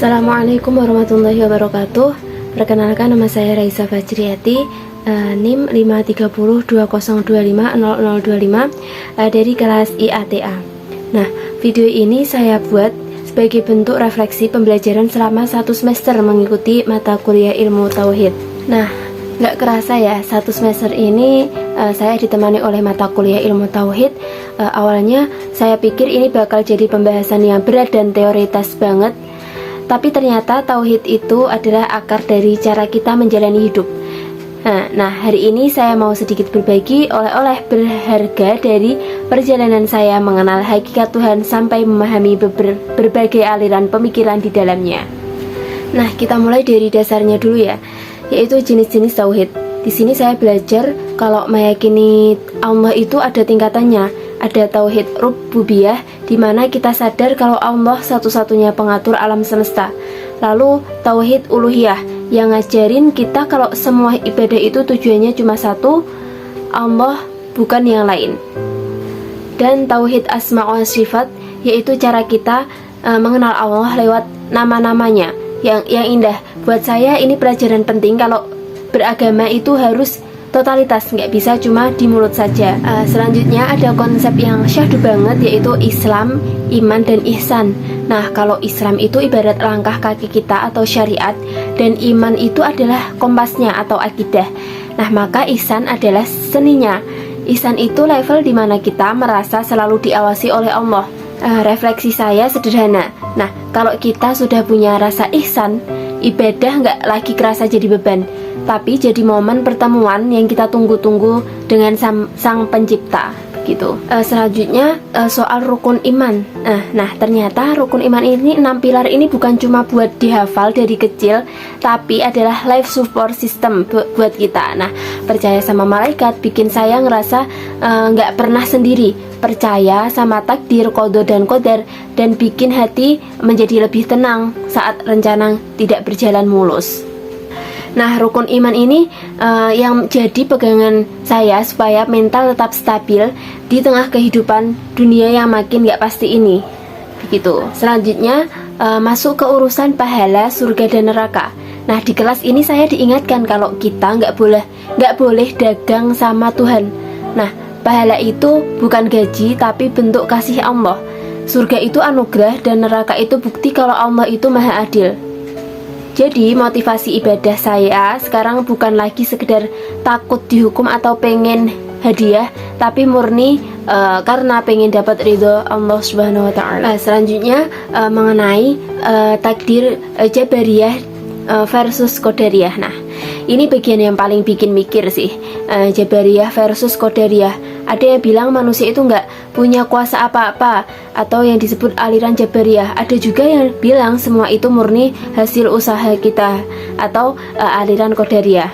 Assalamualaikum warahmatullahi wabarakatuh. Perkenalkan, nama saya Raisa Fajriati, NIM 53020250025 dari kelas IATA. Nah, video ini saya buat sebagai bentuk refleksi pembelajaran selama 1 semester mengikuti mata kuliah ilmu tauhid. Nah, gak kerasa ya, 1 semester ini saya ditemani oleh mata kuliah ilmu tauhid. Awalnya saya pikir ini bakal jadi pembahasan yang berat dan teoritas banget, tapi ternyata tauhid itu adalah akar dari cara kita menjalani hidup. Nah, hari ini saya mau sedikit berbagi oleh-oleh berharga dari perjalanan saya mengenal hakikat Tuhan sampai memahami berbagai aliran pemikiran di dalamnya. Nah, kita mulai dari dasarnya dulu ya, yaitu jenis-jenis tauhid. Di sini saya belajar kalau meyakini Allah itu ada tingkatannya. Ada tauhid rububiyah, di mana kita sadar kalau Allah satu-satunya pengatur alam semesta. Lalu tauhid uluhiyah, yang ngajarin kita kalau semua ibadah itu tujuannya cuma satu, Allah, bukan yang lain. Dan tauhid asma wa sifat, yaitu cara kita mengenal Allah lewat nama-namanya yang indah. Buat saya ini pelajaran penting kalau beragama itu harus totalitas, nggak bisa cuma di mulut saja. Selanjutnya ada konsep yang syahdu banget, yaitu Islam, iman, dan ihsan. Nah, kalau Islam itu ibarat langkah kaki kita atau syariat, dan iman itu adalah kompasnya atau akidah. Nah, maka ihsan adalah seninya. Ihsan itu level dimana kita merasa selalu diawasi oleh Allah. Refleksi saya sederhana. Nah, kalau kita sudah punya rasa ihsan, ibadah nggak lagi kerasa jadi beban, tapi jadi momen pertemuan yang kita tunggu-tunggu dengan sang pencipta gitu. Selanjutnya soal rukun iman. Nah, ternyata rukun iman ini 6 pilar ini bukan cuma buat dihafal dari kecil, tapi adalah life support system buat kita. Nah, percaya sama malaikat bikin saya ngerasa nggak pernah sendiri. Percaya sama takdir, qada dan qadar, dan bikin hati menjadi lebih tenang saat rencana tidak berjalan mulus. Nah, rukun iman ini yang jadi pegangan saya supaya mental tetap stabil di tengah kehidupan dunia yang makin gak pasti ini. Begitu. Selanjutnya masuk ke urusan pahala, surga dan neraka. Nah, di kelas ini saya diingatkan kalau kita nggak boleh dagang sama Tuhan. Nah, pahala itu bukan gaji tapi bentuk kasih Allah. Surga itu anugerah dan neraka itu bukti kalau Allah itu maha adil. Jadi motivasi ibadah saya sekarang bukan lagi sekedar takut dihukum atau pengen hadiah, tapi murni karena pengen dapat ridho Allah Subhanahu wa Ta'ala. Selanjutnya mengenai takdir Jabariyah versus Qadariyah. Nah, ini bagian yang paling bikin mikir sih. Jabariyah versus Qadariyah. Ada yang bilang manusia itu nggak punya kuasa apa-apa, atau yang disebut aliran Jabariyah. Ada juga yang bilang semua itu murni hasil usaha kita, atau aliran Qadariyah.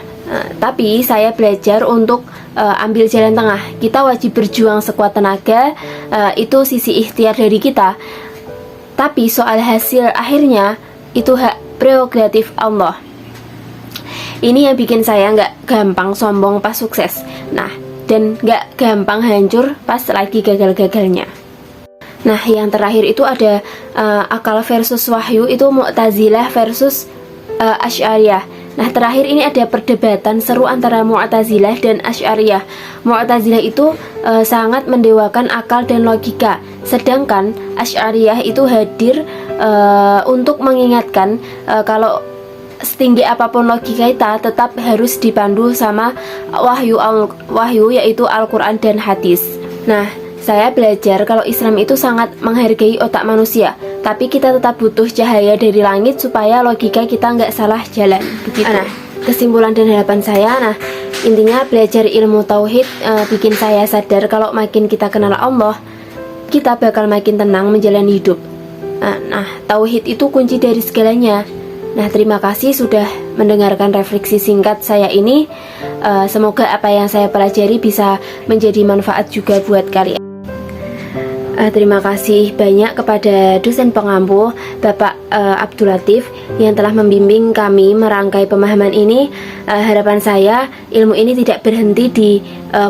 Tapi saya belajar untuk ambil jalan tengah. Kita wajib berjuang sekuat tenaga, itu sisi ikhtiar dari kita. Tapi soal hasil akhirnya itu hak prerogatif Allah. Ini yang bikin saya nggak gampang sombong pas sukses. Nah, dan nggak gampang hancur pas lagi gagal-gagalnya. Nah, yang terakhir itu ada akal versus wahyu, itu Mu'tazilah versus Asy'ariyah. Nah, terakhir ini ada perdebatan seru antara Mu'tazilah dan Asy'ariyah. Mu'tazilah itu sangat mendewakan akal dan logika, sedangkan Asy'ariyah itu hadir untuk mengingatkan kalau setinggi apapun logika kita tetap harus dipandu sama wahyu yaitu Al-Quran dan hadis. Nah, saya belajar kalau Islam itu sangat menghargai otak manusia, tapi kita tetap butuh cahaya dari langit supaya logika kita nggak salah jalan. Begitu. Nah, kesimpulan dan harapan saya, intinya belajar ilmu tauhid bikin saya sadar kalau makin kita kenal Allah, kita bakal makin tenang menjalani hidup. Nah, tauhid itu kunci dari segalanya. Nah, terima kasih sudah mendengarkan refleksi singkat saya ini. Semoga apa yang saya pelajari bisa menjadi manfaat juga buat kalian. Terima kasih banyak kepada dosen pengampu Bapak Abdul Latif yang telah membimbing kami merangkai pemahaman ini. Harapan saya ilmu ini tidak berhenti di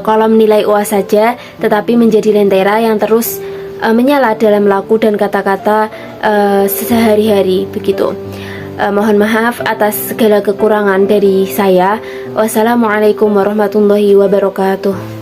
kolom nilai UAS saja, tetapi menjadi lentera yang terus menyala dalam laku dan kata-kata sehari-hari begitu. Mohon maaf atas segala kekurangan dari saya. Wassalamualaikum warahmatullahi wabarakatuh.